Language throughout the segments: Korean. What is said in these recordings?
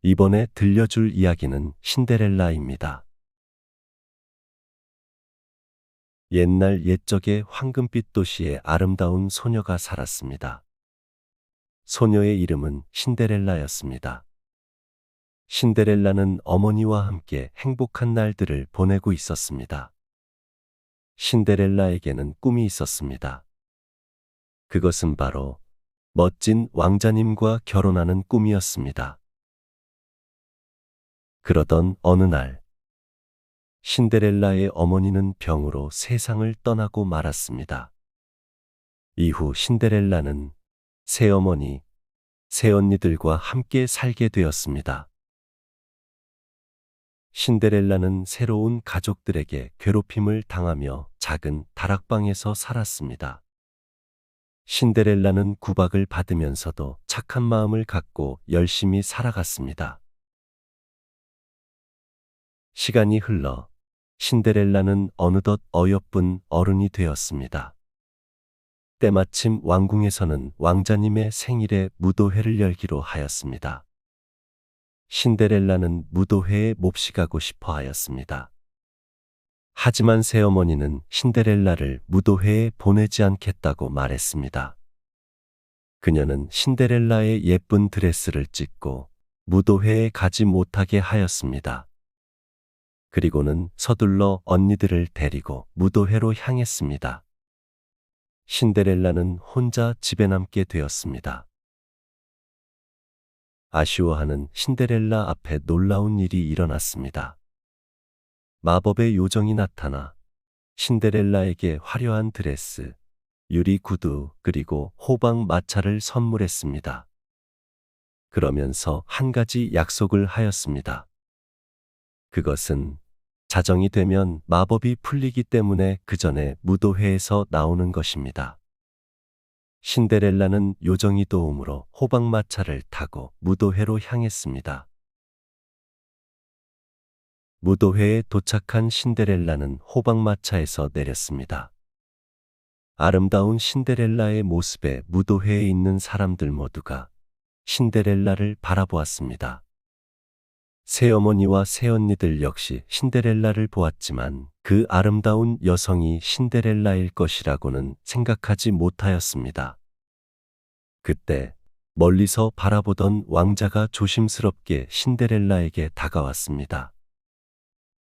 이번에 들려줄 이야기는 신데렐라입니다. 옛날 옛적에 황금빛 도시에 아름다운 소녀가 살았습니다. 소녀의 이름은 신데렐라였습니다. 신데렐라는 어머니와 함께 행복한 날들을 보내고 있었습니다. 신데렐라에게는 꿈이 있었습니다. 그것은 바로 멋진 왕자님과 결혼하는 꿈이었습니다. 그러던 어느 날, 신데렐라의 어머니는 병으로 세상을 떠나고 말았습니다. 이후 신데렐라는 새어머니, 새언니들과 함께 살게 되었습니다. 신데렐라는 새로운 가족들에게 괴롭힘을 당하며 작은 다락방에서 살았습니다. 신데렐라는 구박을 받으면서도 착한 마음을 갖고 열심히 살아갔습니다. 시간이 흘러 신데렐라는 어느덧 어여쁜 어른이 되었습니다. 때마침 왕궁에서는 왕자님의 생일에 무도회를 열기로 하였습니다. 신데렐라는 무도회에 몹시 가고 싶어 하였습니다. 하지만 새어머니는 신데렐라를 무도회에 보내지 않겠다고 말했습니다. 그녀는 신데렐라의 예쁜 드레스를 찢고 무도회에 가지 못하게 하였습니다. 그리고는 서둘러 언니들을 데리고 무도회로 향했습니다. 신데렐라는 혼자 집에 남게 되었습니다. 아쉬워하는 신데렐라 앞에 놀라운 일이 일어났습니다. 마법의 요정이 나타나 신데렐라에게 화려한 드레스, 유리 구두 그리고 호박 마차를 선물했습니다. 그러면서 한 가지 약속을 하였습니다. 그것은 자정이 되면 마법이 풀리기 때문에 그 전에 무도회에서 나오는 것입니다. 신데렐라는 요정이 도움으로 호박마차를 타고 무도회로 향했습니다. 무도회에 도착한 신데렐라는 호박마차에서 내렸습니다. 아름다운 신데렐라의 모습에 무도회에 있는 사람들 모두가 신데렐라를 바라보았습니다. 새어머니와 새언니들 역시 신데렐라를 보았지만 그 아름다운 여성이 신데렐라일 것이라고는 생각하지 못하였습니다. 그때 멀리서 바라보던 왕자가 조심스럽게 신데렐라에게 다가왔습니다.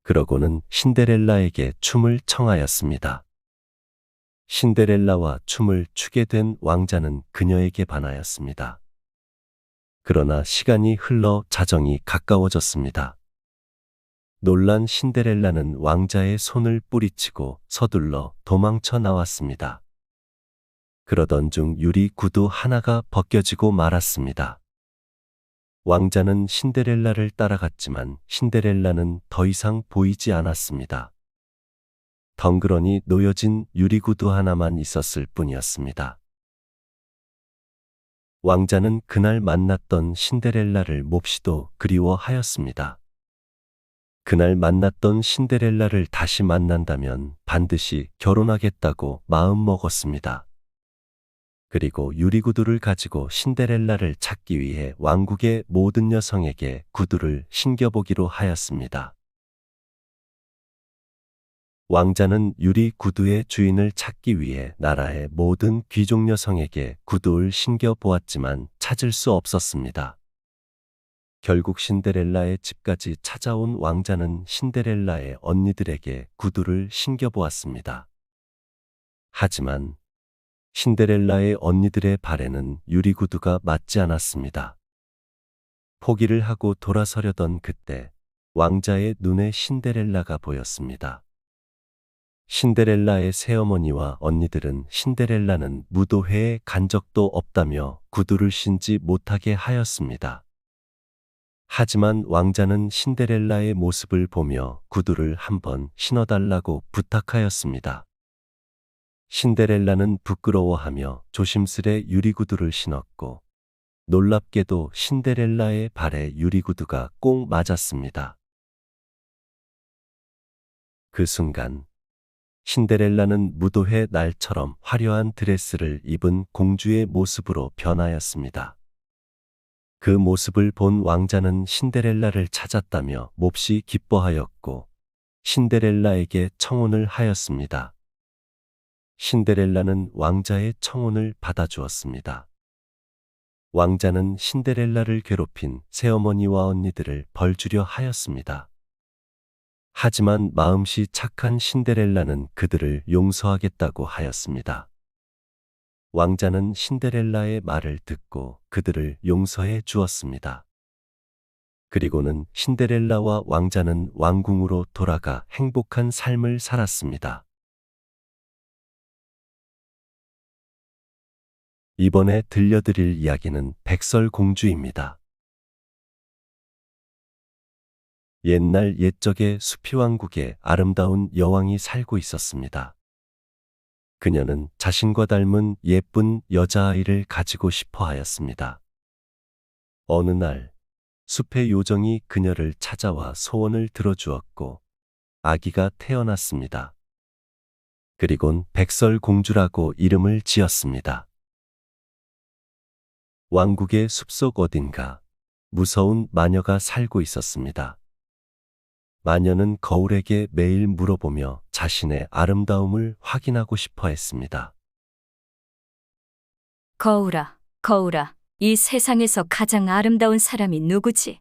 그러고는 신데렐라에게 춤을 청하였습니다. 신데렐라와 춤을 추게 된 왕자는 그녀에게 반하였습니다. 그러나 시간이 흘러 자정이 가까워졌습니다. 놀란 신데렐라는 왕자의 손을 뿌리치고 서둘러 도망쳐 나왔습니다. 그러던 중 유리 구두 하나가 벗겨지고 말았습니다. 왕자는 신데렐라를 따라갔지만 신데렐라는 더 이상 보이지 않았습니다. 덩그러니 놓여진 유리 구두 하나만 있었을 뿐이었습니다. 왕자는 그날 만났던 신데렐라를 몹시도 그리워하였습니다. 그날 만났던 신데렐라를 다시 만난다면 반드시 결혼하겠다고 마음먹었습니다. 그리고 유리구두를 가지고 신데렐라를 찾기 위해 왕국의 모든 여성에게 구두를 신겨보기로 하였습니다. 왕자는 유리 구두의 주인을 찾기 위해 나라의 모든 귀족 여성에게 구두를 신겨 보았지만 찾을 수 없었습니다. 결국 신데렐라의 집까지 찾아온 왕자는 신데렐라의 언니들에게 구두를 신겨 보았습니다. 하지만 신데렐라의 언니들의 발에는 유리 구두가 맞지 않았습니다. 포기를 하고 돌아서려던 그때 왕자의 눈에 신데렐라가 보였습니다. 신데렐라의 새어머니와 언니들은 신데렐라는 무도회에 간 적도 없다며 구두를 신지 못하게 하였습니다. 하지만 왕자는 신데렐라의 모습을 보며 구두를 한번 신어달라고 부탁하였습니다. 신데렐라는 부끄러워하며 조심스레 유리구두를 신었고 놀랍게도 신데렐라의 발에 유리구두가 꼭 맞았습니다. 그 순간 신데렐라는 무도회 날처럼 화려한 드레스를 입은 공주의 모습으로 변하였습니다. 그 모습을 본 왕자는 신데렐라를 찾았다며 몹시 기뻐하였고 신데렐라에게 청혼을 하였습니다. 신데렐라는 왕자의 청혼을 받아주었습니다. 왕자는 신데렐라를 괴롭힌 새어머니와 언니들을 벌주려 하였습니다. 하지만 마음씨 착한 신데렐라는 그들을 용서하겠다고 하였습니다. 왕자는 신데렐라의 말을 듣고 그들을 용서해 주었습니다. 그리고는 신데렐라와 왕자는 왕궁으로 돌아가 행복한 삶을 살았습니다. 이번에 들려드릴 이야기는 백설공주입니다. 옛날 옛적에 수피왕국에 아름다운 여왕이 살고 있었습니다. 그녀는 자신과 닮은 예쁜 여자아이를 가지고 싶어 하였습니다. 어느 날 숲의 요정이 그녀를 찾아와 소원을 들어주었고 아기가 태어났습니다. 그리곤 백설공주라고 이름을 지었습니다. 왕국의 숲속 어딘가 무서운 마녀가 살고 있었습니다. 마녀는 거울에게 매일 물어보며 자신의 아름다움을 확인하고 싶어 했습니다. 거울아, 거울아, 이 세상에서 가장 아름다운 사람이 누구지?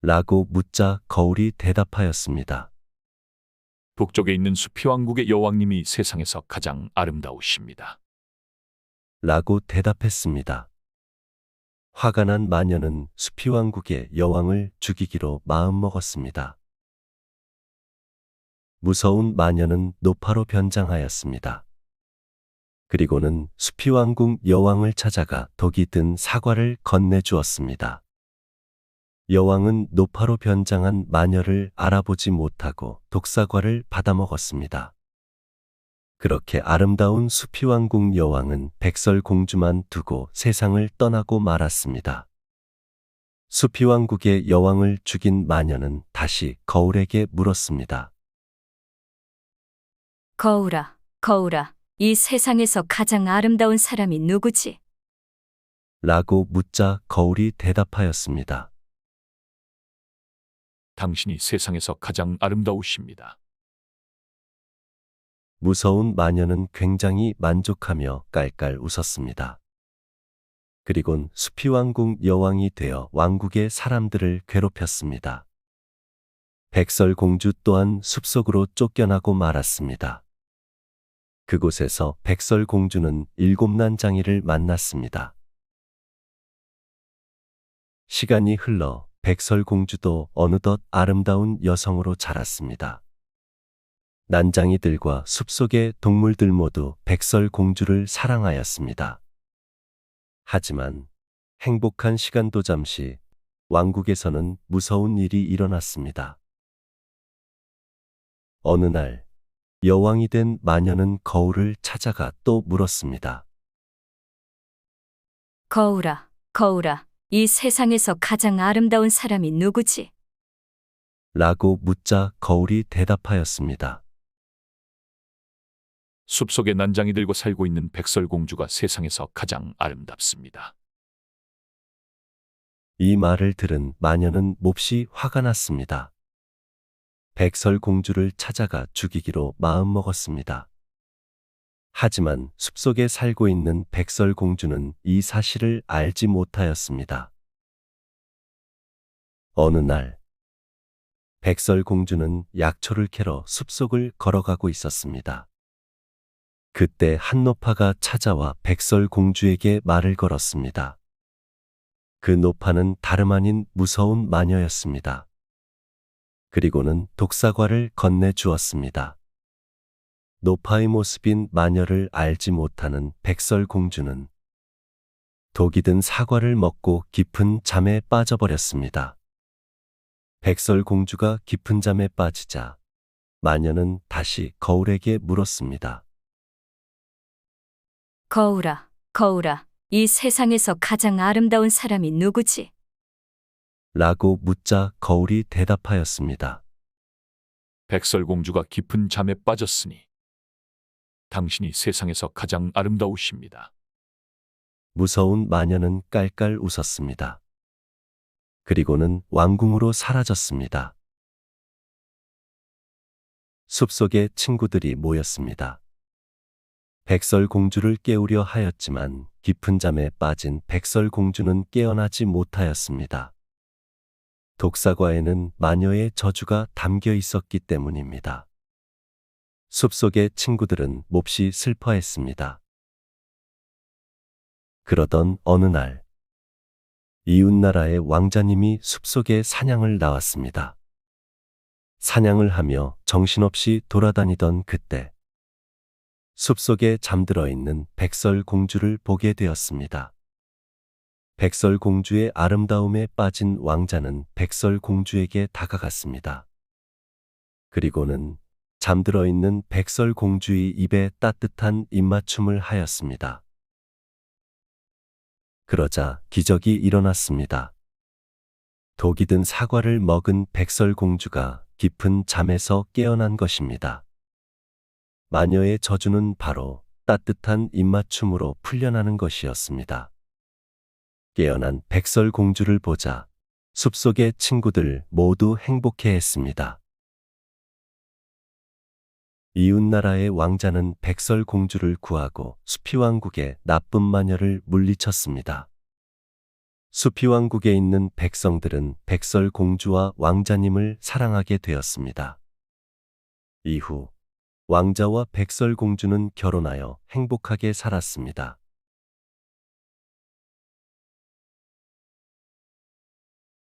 라고 묻자 거울이 대답하였습니다. 북쪽에 있는 수피왕국의 여왕님이 세상에서 가장 아름다우십니다. 라고 대답했습니다. 화가 난 마녀는 수피왕국의 여왕을 죽이기로 마음먹었습니다. 무서운 마녀는 노파로 변장하였습니다. 그리고는 수피왕국 여왕을 찾아가 독이 든 사과를 건네주었습니다. 여왕은 노파로 변장한 마녀를 알아보지 못하고 독사과를 받아먹었습니다. 그렇게 아름다운 수피왕국 여왕은 백설공주만 두고 세상을 떠나고 말았습니다. 수피왕국의 여왕을 죽인 마녀는 다시 거울에게 물었습니다. 거울아, 거울아, 이 세상에서 가장 아름다운 사람이 누구지? 라고 묻자 거울이 대답하였습니다. 당신이 세상에서 가장 아름다우십니다. 무서운 마녀는 굉장히 만족하며 깔깔 웃었습니다. 그리곤 수피왕국 여왕이 되어 왕국의 사람들을 괴롭혔습니다. 백설공주 또한 숲속으로 쫓겨나고 말았습니다. 그곳에서 백설공주는 일곱난장이를 만났습니다. 시간이 흘러 백설공주도 어느덧 아름다운 여성으로 자랐습니다. 난장이들과 숲속의 동물들 모두 백설공주를 사랑하였습니다. 하지만 행복한 시간도 잠시 왕국에서는 무서운 일이 일어났습니다. 어느 날 여왕이 된 마녀는 거울을 찾아가 또 물었습니다. 거울아, 거울아, 이 세상에서 가장 아름다운 사람이 누구지? 라고 묻자 거울이 대답하였습니다. 숲속의 난장이들과 살고 있는 백설공주가 세상에서 가장 아름답습니다. 이 말을 들은 마녀는 몹시 화가 났습니다. 백설공주를 찾아가 죽이기로 마음먹었습니다. 하지만 숲속에 살고 있는 백설공주는 이 사실을 알지 못하였습니다. 어느 날 백설공주는 약초를 캐러 숲속을 걸어가고 있었습니다. 그때 한 노파가 찾아와 백설공주에게 말을 걸었습니다. 그 노파는 다름 아닌 무서운 마녀였습니다. 그리고는 독사과를 건네주었습니다. 노파의 모습인 마녀를 알지 못하는 백설공주는 독이 든 사과를 먹고 깊은 잠에 빠져버렸습니다. 백설공주가 깊은 잠에 빠지자 마녀는 다시 거울에게 물었습니다. 거울아, 거울아, 이 세상에서 가장 아름다운 사람이 누구지? 라고 묻자 거울이 대답하였습니다. 백설공주가 깊은 잠에 빠졌으니 당신이 세상에서 가장 아름다우십니다. 무서운 마녀는 깔깔 웃었습니다. 그리고는 왕궁으로 사라졌습니다. 숲속에 친구들이 모였습니다. 백설공주를 깨우려 하였지만 깊은 잠에 빠진 백설공주는 깨어나지 못하였습니다. 독사과에는 마녀의 저주가 담겨 있었기 때문입니다. 숲속의 친구들은 몹시 슬퍼했습니다. 그러던 어느 날, 이웃나라의 왕자님이 숲속에 사냥을 나왔습니다. 사냥을 하며 정신없이 돌아다니던 그때, 숲속에 잠들어 있는 백설공주를 보게 되었습니다. 백설공주의 아름다움에 빠진 왕자는 백설공주에게 다가갔습니다. 그리고는 잠들어 있는 백설공주의 입에 따뜻한 입맞춤을 하였습니다. 그러자 기적이 일어났습니다. 독이 든 사과를 먹은 백설공주가 깊은 잠에서 깨어난 것입니다. 마녀의 저주는 바로 따뜻한 입맞춤으로 풀려나는 것이었습니다. 깨어난 백설공주를 보자 숲속의 친구들 모두 행복해했습니다. 이웃나라의 왕자는 백설공주를 구하고 수피왕국의 나쁜 마녀를 물리쳤습니다. 수피왕국에 있는 백성들은 백설공주와 왕자님을 사랑하게 되었습니다. 이후 왕자와 백설공주는 결혼하여 행복하게 살았습니다.